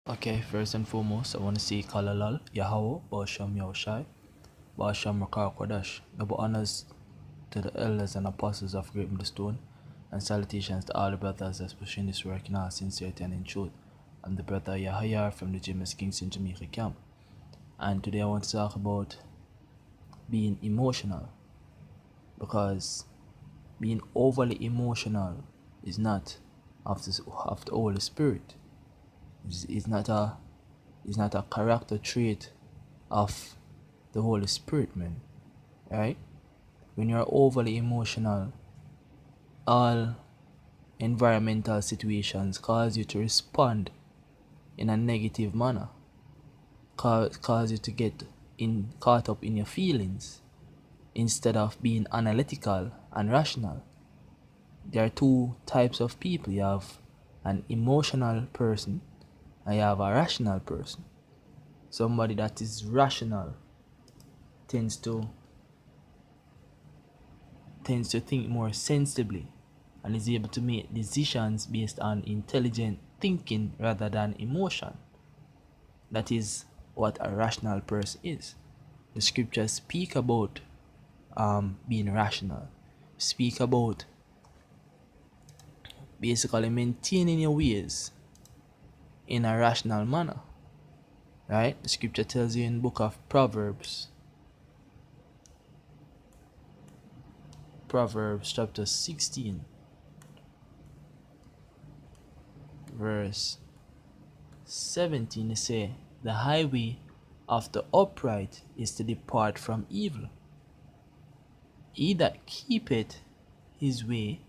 Okay, first and foremost, I want to say Kalalal, Yahweh, Basham Yahushai, Basham Rakar Kodash. Double honors to the elders and apostles of Great Millstone, and salutations to all the brothers that's pushing this work in all sincerity and in truth. I'm the brother Yahya from the James Kingston Jamaica camp, and today I want to talk about being emotional, because being overly emotional is not of the Holy Spirit. It's not a character trait of the Holy Spirit, man. Right? When you're overly emotional, all environmental situations cause you to respond in a negative manner, cause you to get caught up in your feelings instead of being analytical and rational. There are two types of people. You have an emotional person and you have a rational person. Somebody that is rational tends to think more sensibly and is able to make decisions based on intelligent thinking rather than emotion. That is what a rational person is. The scriptures speak about being rational, speak about basically maintaining your ways in a rational manner. Right? The scripture tells you in the book of Proverbs chapter 16, verse 17, it say, the highway of the upright is to depart from evil. He that keepeth his way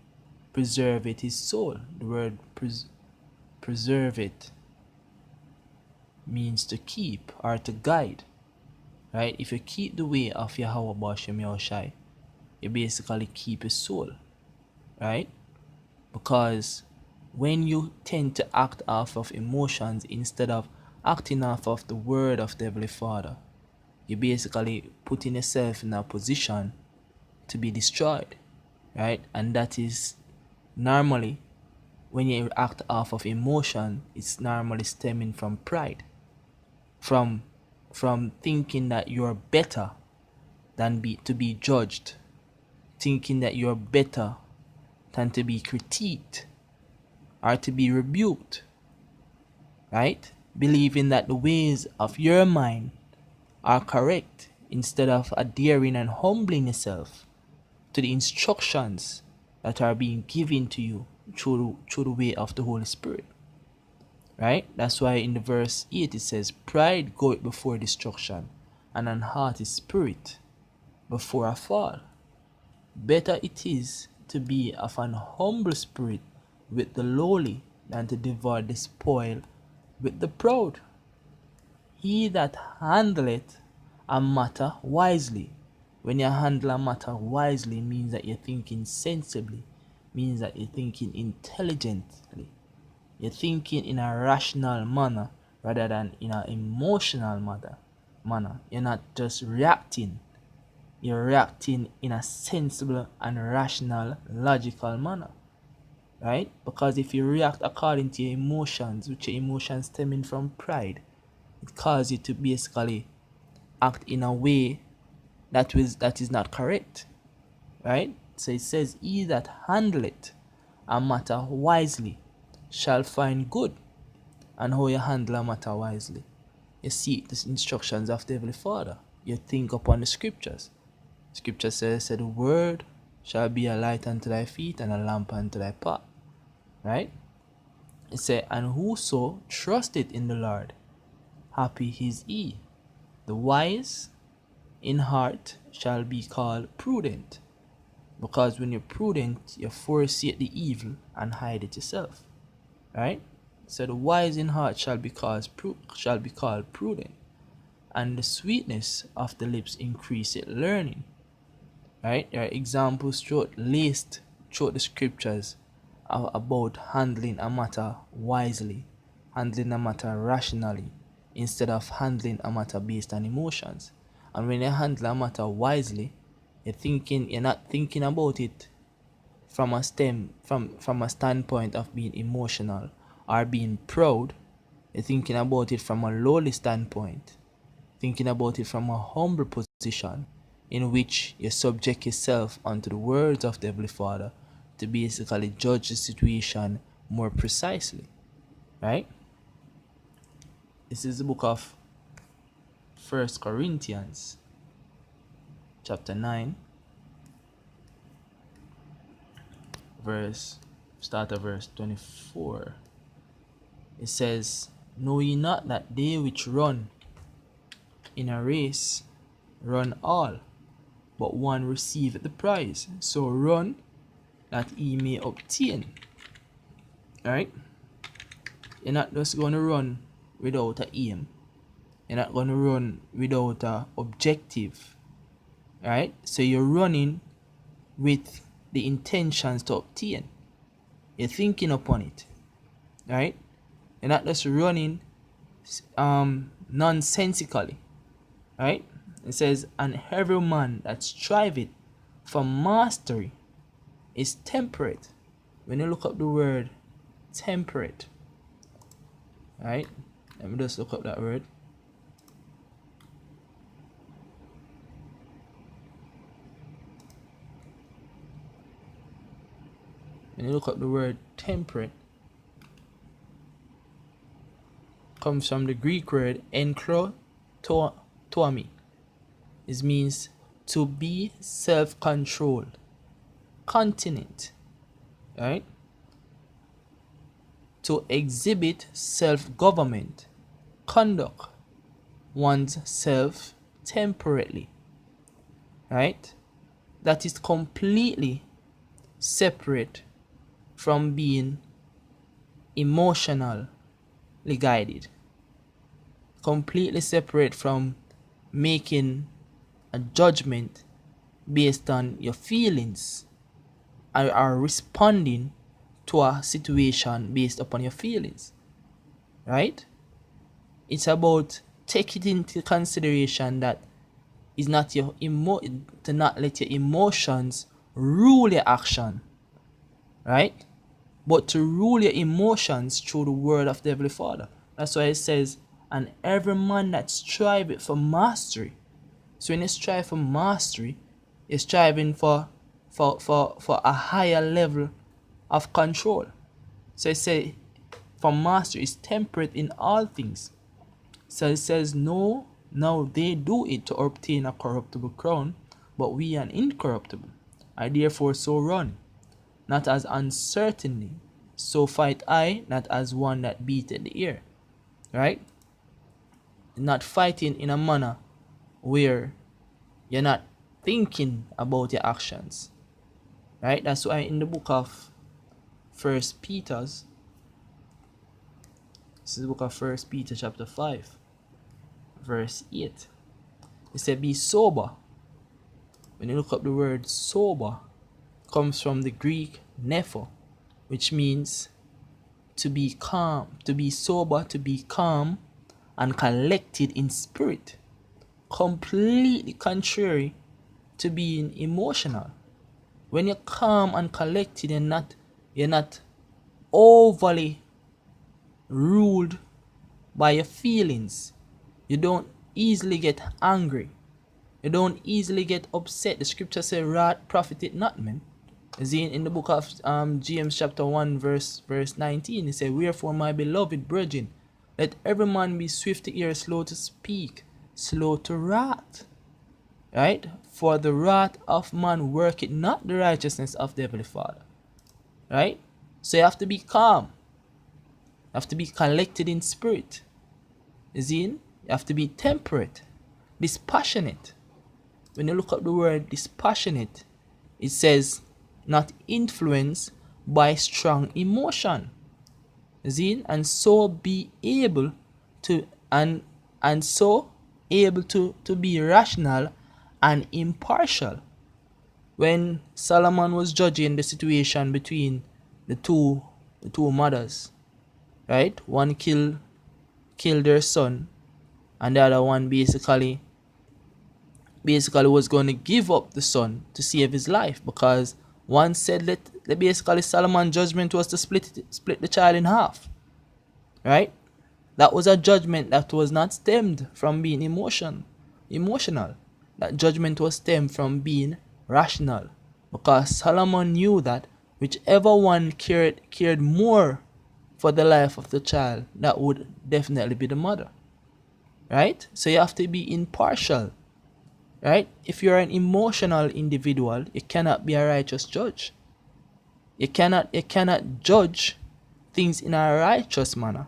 preserveth his soul. The word preserve it means to keep or to guide. Right? If you keep the way of Yahweh Bashem Yahushai, you basically keep his soul. Right? Because when you tend to act off of emotions instead of acting off of the word of the Heavenly Father, you're basically putting yourself in a position to be destroyed, right? And that is normally, when you act off of emotion, it's normally stemming from pride, from thinking that you're better than to be judged, thinking that you're better than to be critiqued or to be rebuked, right? Believing that the ways of your mind are correct instead of adhering and humbling yourself to the instructions that are being given to you through the way of the Holy Spirit. Right? That's why in the verse 8 it says, pride goeth before destruction, and an haughty spirit before a fall. Better it is to be of an humble spirit with the lowly than to devour the spoil with the proud. He that handleth a matter wisely. When you handle a matter wisely, means that you're thinking sensibly, means that you're thinking intelligently. You're thinking in a rational manner rather than in an emotional manner. You're not just reacting. You're reacting in a sensible and rational, logical manner. Right? Because if you react according to your emotions, which your emotions stemming from pride, it causes you to basically act in a way that is not correct. Right? So it says, he that handleth a matter wisely shall find good. And how you handle a matter wisely, you seek the instructions of the Heavenly Father. You think upon the scriptures. Scripture says, the word shall be a light unto thy feet and a lamp unto thy path. Right? It says, and whoso trusteth in the Lord, happy is he. The wise in heart shall be called prudent. Because when you're prudent, you foresee the evil and hide it yourself. Right? So the wise in heart shall be called prudent, and the sweetness of the lips increaseth learning. Right? There are examples laced throughout the scriptures about handling a matter wisely, handling a matter rationally, instead of handling a matter based on emotions. And when you handle a matter wisely, you're not thinking about it from a standpoint of being emotional or being proud, You're thinking about it from a lowly standpoint, thinking about it from a humble position in which you subject yourself unto the words of the Heavenly Father to basically judge the situation more precisely, right? This is the book of 1 Corinthians chapter 9 start at verse 24. It says, "Know ye not that they which run in a race run all, but one receiveth the prize? So run that ye may obtain." Alright? You're not just going to run without an aim. You're not going to run without an objective. Alright? So you're running with the intentions to obtain. You're thinking upon it. Right? You're not just running nonsensically. Right? It says, "And every man that striveth for mastery is temperate." When you look up the word temperate, right? Let me just look up that word. When you look up the word temperate, comes from the Greek word enkrotomi. It means to be self-controlled, continent, right? To exhibit self-government, conduct one's self temperately, right? That is completely separate from being emotionally guided, completely separate from making a judgment based on your feelings, or are responding to a situation based upon your feelings, right? It's about taking into consideration that is not your to not let your emotions rule your action, right? But to rule your emotions through the word of the Heavenly Father. That's why it says, "And every man that striveth for mastery." So when you strive for mastery, you're striving for a higher level of control. So it says, "For mastery is temperate in all things." So it says, "No, now they do it to obtain a corruptible crown, but we an incorruptible. I therefore so run, not as uncertainly, so fight I, not as one that beateth the air." Right? Not fighting in a manner where you're not thinking about your actions. Right? That's why in the book of 1 Peter, this is the book of 1 Peter chapter 5, verse 8. It said, "Be sober." When you look up the word sober, it comes from the Greek nepho, which means to be calm, to be sober, to be calm and collected in spirit. Completely contrary to being emotional. When you're calm and collected, you're not overly ruled by your feelings. You don't easily get angry. You don't easily get upset. The scripture says, "Wrath profiteth not, man." In the book of James chapter 1 verse 19, it says, "Wherefore, my beloved brethren, let every man be swift to hear, slow to speak, slow to wrath." Right? "For the wrath of man worketh not the righteousness of the Heavenly Father." Right? So you have to be calm. You have to be collected in spirit. You have to be temperate, dispassionate. When you look up the word dispassionate, it says not influenced by strong emotion. And so be able to and so able to be rational and impartial. When Solomon was judging the situation between the two mothers, right? One killed their son, and the other one basically was going to give up the son to save his life, because one said basically Solomon's judgment was to split the child in half, right? That was a judgment that was not stemmed from being emotional. That judgment was stemmed from being rational. Because Solomon knew that whichever one cared more for the life of the child, that would definitely be the mother. Right? So you have to be impartial. Right? If you're an emotional individual, you cannot be a righteous judge. You cannot judge things in a righteous manner.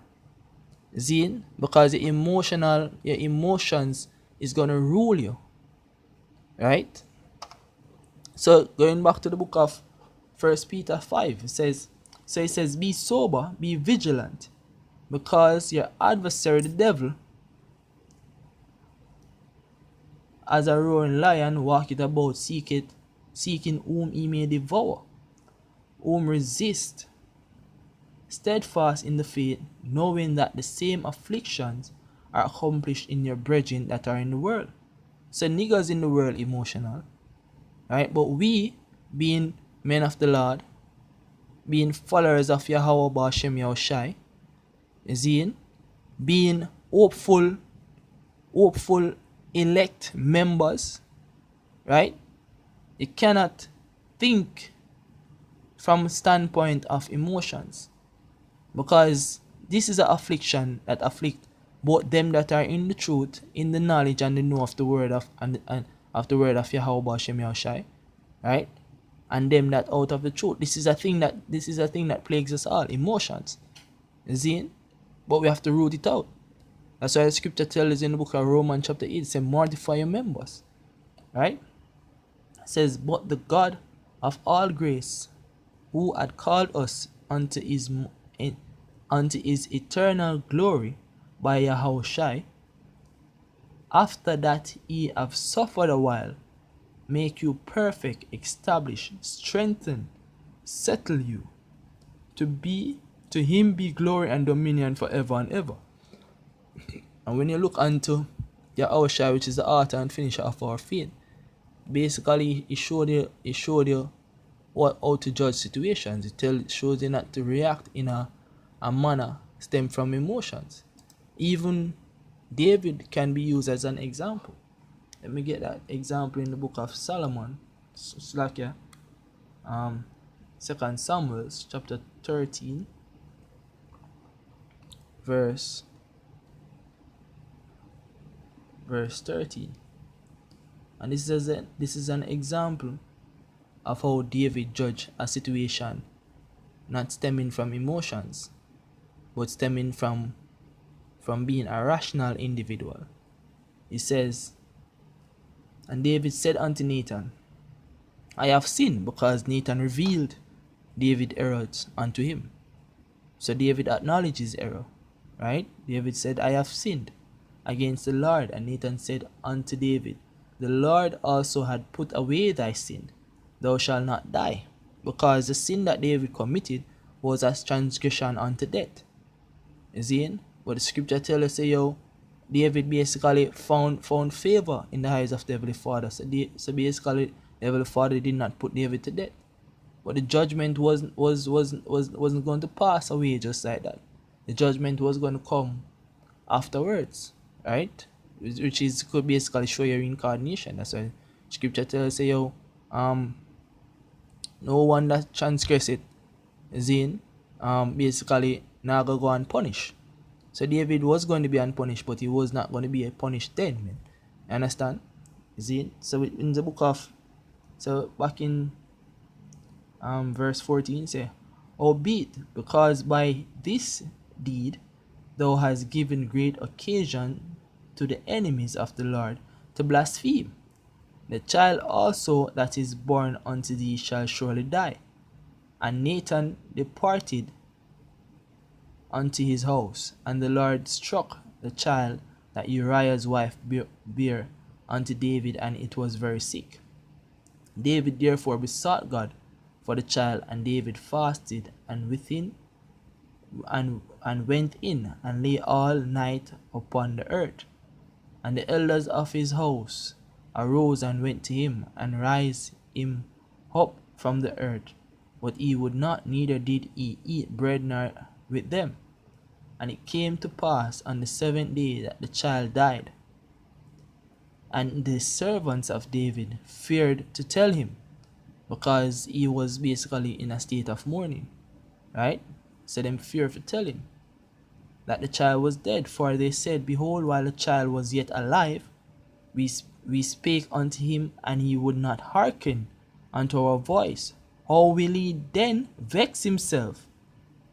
Zine, because your emotions is gonna rule you. Right? So going back to the book of 1 Peter 5, it says, be sober, be vigilant, because your adversary the devil, as a roaring lion, walketh about seeking whom he may devour, whom resist, steadfast in the faith, knowing that the same afflictions are accomplished in your brethren that are in the world. So niggas in the world emotional, right? But we, being men of the Lord, being followers of Yahweh Bashem Yahushai, being hopeful elect members, right? You cannot think from a standpoint of emotions, because this is an affliction that afflict both them that are in the truth, in the knowledge and the know of the word of and of the word of Yahweh Bashem Yahushai, right? And them that out of the truth. This is a thing that plagues us all, emotions. You see? But we have to root it out. That's why the scripture tells us in the book of Romans chapter 8, it says, mortify your members. Right? It says, but the God of all grace, who had called us unto his eternal glory by Yahushai, after that ye have suffered a while, make you perfect, establish, strengthen, settle you. To him be glory and dominion forever and ever. And when you look unto Yahushua, which is the author and finisher of our faith, basically he showed you how to judge situations. It shows you not to react in a manner stem from emotions. Even David can be used as an example. Let me get that example in the book of Solomon. It's like 2 Samuel chapter 13, verse 13. And this is an example of how David judged a situation, not stemming from emotions, but stemming from being a rational individual. He says, and David said unto Nathan, I have sinned, because Nathan revealed David's errors unto him. So David acknowledged his error, right? David said, I have sinned against the Lord. And Nathan said unto David, the Lord also had put away thy sin. Thou shalt not die. Because the sin that David committed was as transgression unto death. You see? But the scripture tells us, David basically found favor in the eyes of the Heavenly Father. So basically, the Heavenly Father did not put David to death. But the judgment wasn't going to pass away just like that. The judgment was going to come afterwards, right? Which could basically show your reincarnation. That's why scripture tells us, no one that transgresseth basically now go and punish. So David was going to be unpunished, but he was not going to be punished then, man. You understand? So in the book of, back in verse 14, say, howbeit, because by this deed thou hast given great occasion to the enemies of the Lord to blaspheme, the child also that is born unto thee shall surely die. And Nathan departed unto his house, and the Lord struck the child that Uriah's wife bare unto David, and it was very sick. David therefore besought God for the child, and David fasted and went in and lay all night upon the earth. And the elders of his house arose and went to him, and raised him up from the earth. But he would not, neither did he eat bread nor with them. And it came to pass on the 7th day that the child died. And the servants of David feared to tell him, because he was basically in a state of mourning, right? So them feared to tell him that the child was dead, for they said, Behold, while the child was yet alive, we spake unto him, and he would not hearken unto our voice. How will he then vex himself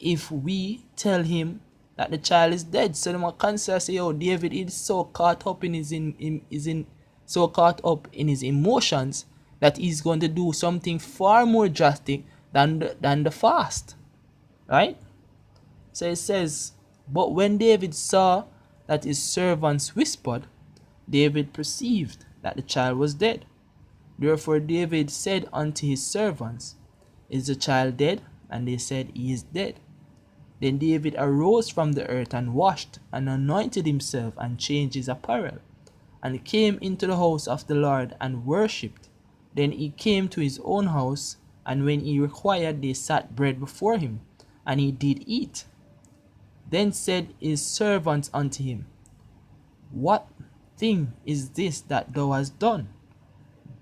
if we tell him that the child is dead? So they might consider, say, oh, David is so caught up in his emotions that he's going to do something far more drastic than the fast, right? So it says, but when David saw that his servants whispered, David perceived that the child was dead. Therefore David said unto his servants, Is the child dead? And they said, He is dead. Then David arose from the earth and washed and anointed himself and changed his apparel, and came into the house of the Lord and worshipped. Then he came to his own house, and when he required, they set bread before him, and he did eat. Then said his servants unto him, What thing is this that thou hast done?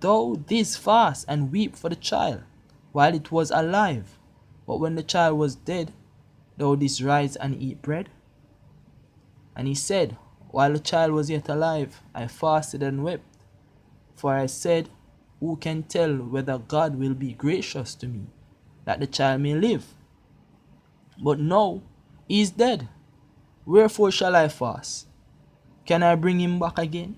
Thou didst fast and weep for the child while it was alive, but when the child was dead, thou didst rise and eat bread? And he said, While the child was yet alive, I fasted and wept, for I said, Who can tell whether God will be gracious to me, that the child may live? But now he is dead. Wherefore shall I fast? Can I bring him back again?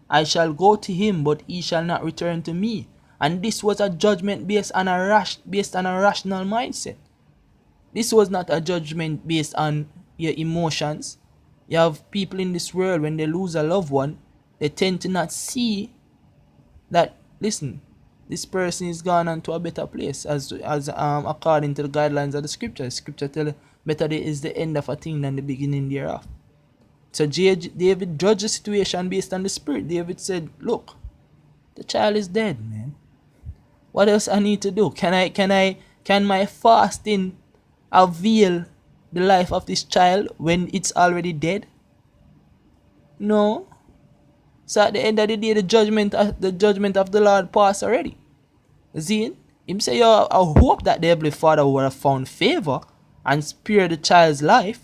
I shall go to him, but he shall not return to me. And this was a judgment based on a rational mindset. This was not a judgment based on your emotions. You have people in this world, when they lose a loved one, they tend to not see that, listen, this person is gone on to a better place, as according to the guidelines of the scripture. The scripture tells better is the end of a thing than the beginning thereof. So David judged the situation based on the spirit. David said, Look, the child is dead, man. What else I need to do? Can my fasting avail the life of this child when it's already dead? No. So at the end of the day, the judgment of the Lord passed already. See, him say, I hope that the Heavenly Father would have found favor and spare the child's life.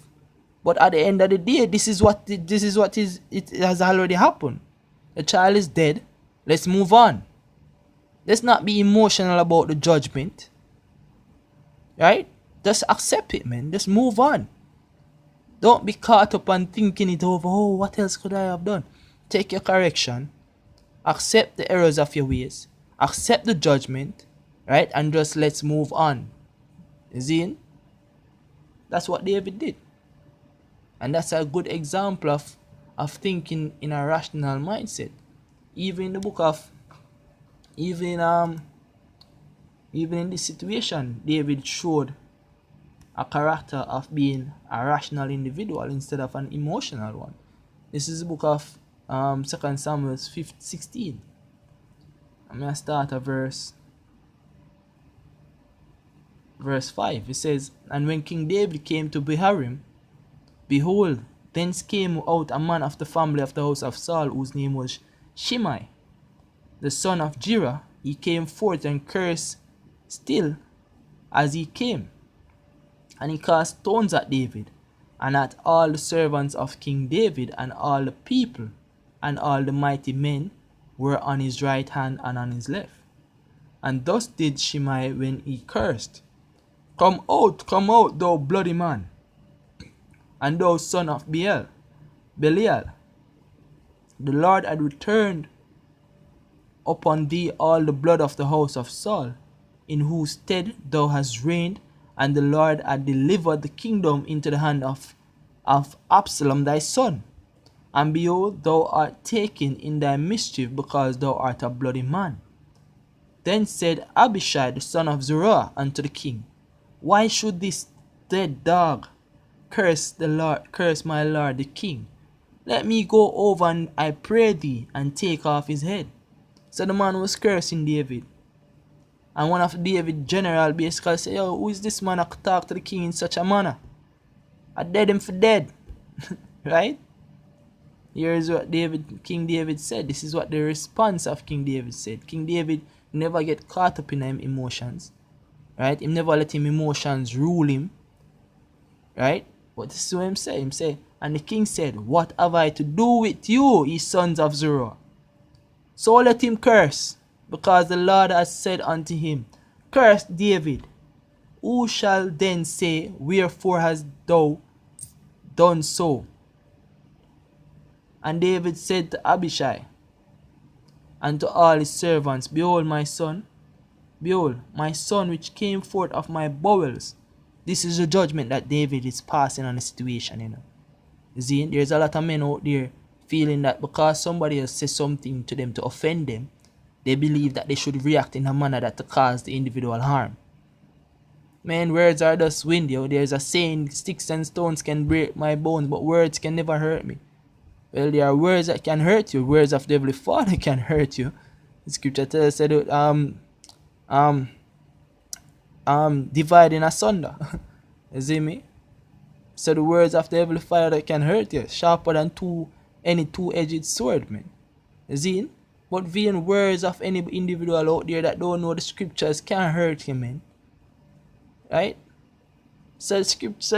But at the end of the day, this is what it has already happened. The child is dead. Let's move on. Let's not be emotional about the judgment. Right? Just accept it, man. Just move on. Don't be caught up on thinking it over. Oh, what else could I have done? Take your correction. Accept the errors of your ways. Accept the judgment. Right? And just let's move on. You see? That's what David did. And that's a good example of thinking in a rational mindset. Even in the book of, even in this situation, David showed a character of being a rational individual instead of an emotional one. This is the book of 2 Samuel 16. I'm going to start at verse 5. It says, And when King David came to Bahurim, behold, thence came out a man of the family of the house of Saul, whose name was Shimei, the son of Jerah. He came forth and cursed still as he came. And he cast stones at David, and at all the servants of King David, and all the people, and all the mighty men were on his right hand and on his left. And thus did Shimei when he cursed, come out, thou bloody man, and thou son of Belial. The Lord had returned upon thee all the blood of the house of Saul, in whose stead thou hast reigned, and the Lord had delivered the kingdom into the hand of Absalom thy son. And behold, thou art taken in thy mischief, because thou art a bloody man. Then said Abishai the son of Zeruiah unto the king, Why should this dead dog curse my lord the king? Let me go over, and I pray thee, and take off his head. So the man was cursing David. And one of David's general basically said, Yo, who is this man that talk to the king in such a manner? I dead him for dead. Right? Here's what King David said. This is what the response of King David said. King David never get caught up in him emotions. Right? He never let him emotions rule him. Right? But this is what him say. Him say, and the king said, what have I to do with you, ye sons of Zeruiah? So let him curse, because the Lord has said unto him, curse David. Who shall then say, wherefore hast thou done so? And David said to Abishai and to all his servants, behold my son, which came forth of my bowels. This is the judgment that David is passing on the situation, you know. You see, there's a lot of men out there feeling that because somebody else says something to them to offend them, they believe that they should react in a manner that to cause the individual harm. Man, words are just wind, yo. There's a saying, sticks and stones can break my bones, but words can never hurt me. Well, there are words that can hurt you. Words of the Heavenly Father can hurt you. The scripture tells us that dividing asunder. You see me? So the words of the Heavenly Father can hurt you, sharper than any two-edged sword, man. You see? But vain words of any individual out there that don't know the scriptures can hurt you, man. Right? So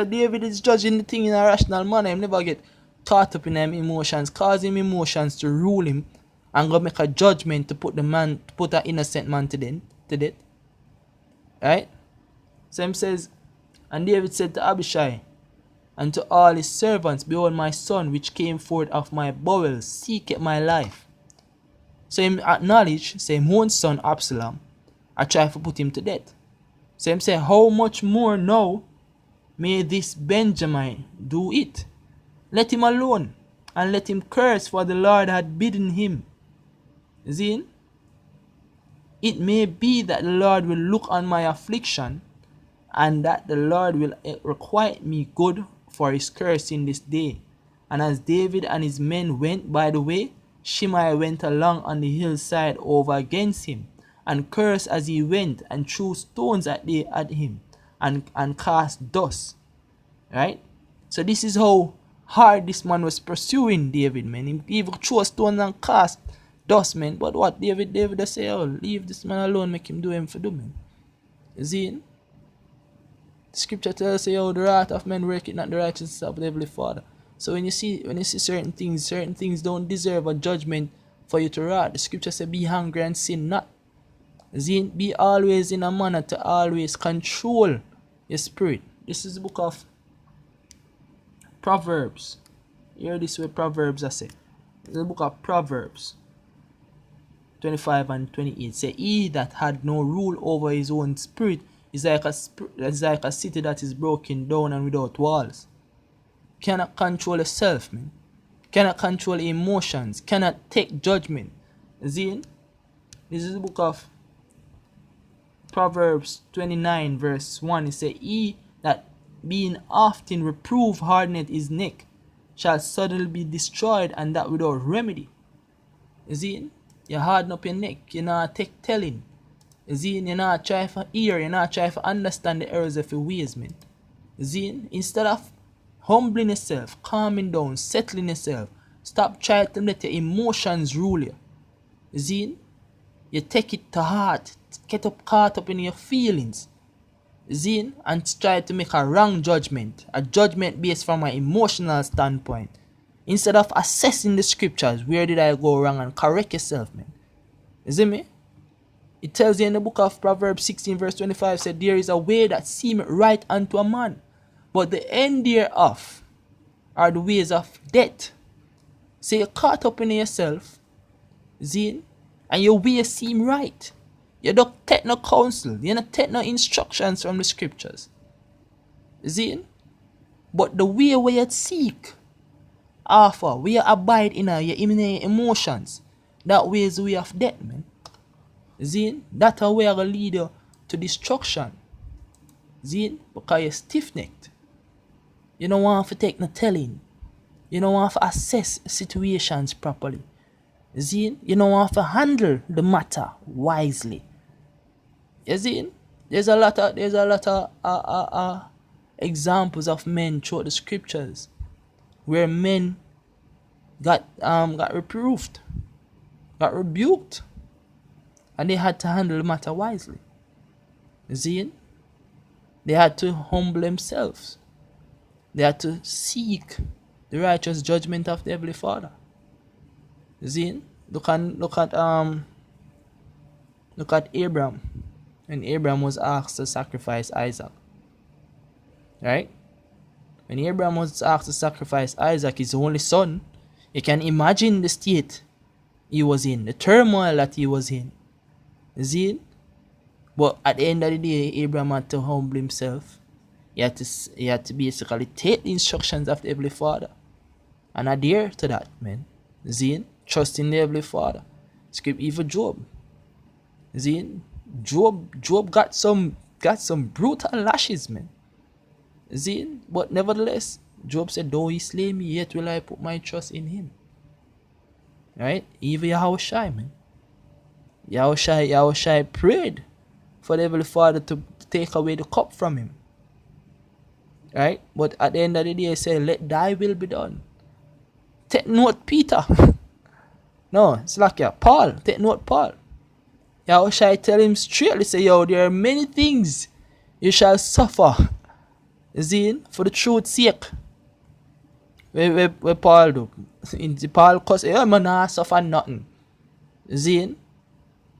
David is judging the thing in a rational manner. He never get caught up in them emotions, cause him emotions to rule him, and go make a judgment to put an innocent man to death. Right? So him says, and David said to Abishai and to all his servants, behold my son which came forth of my bowels, seeketh my life. So him acknowledge, say him own son Absalom, I try to put him to death. So him say, how much more now may this Benjamin do it? Let him alone, and let him curse, for the Lord had bidden him. See? It may be that the Lord will look on my affliction, and that the Lord will requite me good for his curse in this day. And as David and his men went by the way, Shimei went along on the hillside over against him, and cursed as he went, and threw stones at him, and cast dust. Right? So this is how hard this man was pursuing David, man. He even threw stones and cast dust, man. But what David say, oh, leave this man alone, make him do him for do, man. You see? The scripture tells you, oh, the wrath of men worketh not the righteousness of the Heavenly Father. So when you see certain things don't deserve a judgment for you to wrath. The scripture says, be hungry and sin not. See? Be always in a manner to always control your spirit. This is the book of Proverbs. Hear this way Proverbs I say. The book of Proverbs 25 and 28 say, he that had no rule over his own spirit is like a city that is broken down and without walls. Cannot control yourself, man. Cannot control emotions. Cannot take judgment. See? This is the book of Proverbs 29 verse 1. It says, he that being often reproved hardeneth his neck shall suddenly be destroyed, and that without remedy. You see? You harden up your neck. You not take telling. You see? You not try for hear. You not try for understand the errors of your ways, man. You see? Instead of humbling yourself, calming down, settling yourself, stop trying to let your emotions rule you. You see? You take it to heart. Get caught up in your feelings. See, and try to make a wrong judgment, a judgment based from an emotional standpoint, instead of assessing the scriptures. Where did I go wrong, and correct yourself, man. You see me? It tells you in the book of Proverbs 16 verse 25 said, there is a way that seemeth right unto a man, but the end thereof are the ways of death. So you're caught up in yourself, see, and your ways seem right. You don't take no counsel. You don't take no instructions from the scriptures. You see? But the way where you seek, offer, where you abide in your emotions, that way is the way of death, man. You see? That's a way that will lead you to destruction. You see? Because you're stiff-necked. You don't want to take no telling. You don't want to assess situations properly. You see? You don't want to handle the matter wisely. You see? There's a lot of examples of men throughout the scriptures where men got reproved, got rebuked, and they had to handle the matter wisely. You see it? They had to humble themselves. They had to seek the righteous judgment of the Heavenly Father. You see it? Look at Abraham. When Abraham was asked to sacrifice Isaac. Right? When Abraham was asked to sacrifice Isaac, his only son, you can imagine the state he was in, the turmoil that he was in. You see it? But at the end of the day, Abraham had to humble himself. He had to basically take the instructions of the Heavenly Father and adhere to that, man. You see it? Trust in the Heavenly Father. Script even Job. You see it? Job got some brutal lashes, man. You see it? But nevertheless, Job said, though he slay me, yet will I put my trust in him. Right? Even Yahushai, man. Yahushai prayed for the Heavenly Father to take away the cup from him. Right? But at the end of the day, he said, let thy will be done. Take note, Peter. No, it's like Paul. Take note, Paul. Yahushai tell him straightly, say, yo, there are many things you shall suffer. You see, for the truth's sake. Where Paul do? Paul cuss, yeah, man, I suffer nothing. You see?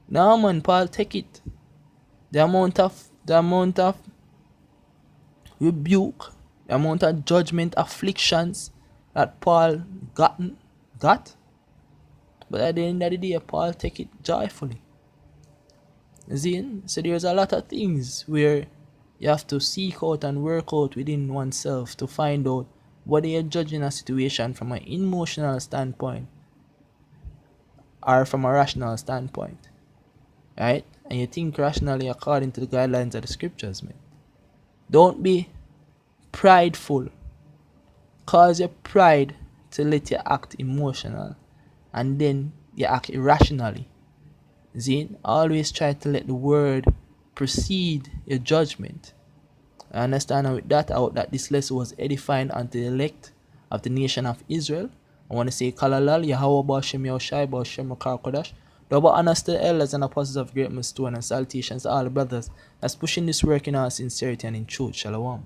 No, man, Paul take it. The amount of rebuke, the amount of judgment, afflictions that Paul got. But at the end of the day, Paul take it joyfully. You see? So there's a lot of things where you have to seek out and work out within oneself to find out whether you're judging a situation from an emotional standpoint or from a rational standpoint. Right? And you think rationally according to the guidelines of the scriptures, man. Don't be prideful. Cause your pride to let you act emotional and then you act irrationally. See? Always try to let the word precede your judgment. I understand, and with that, I hope that this lesson was edifying unto the elect of the nation of Israel. I want to say, Kalalal, Yahweh Bashem Yahushai, Bashem Kodash. Double honors to the elders and apostles of great stone, and salutations to all the brothers that's pushing this work in our sincerity and in truth. Shalom.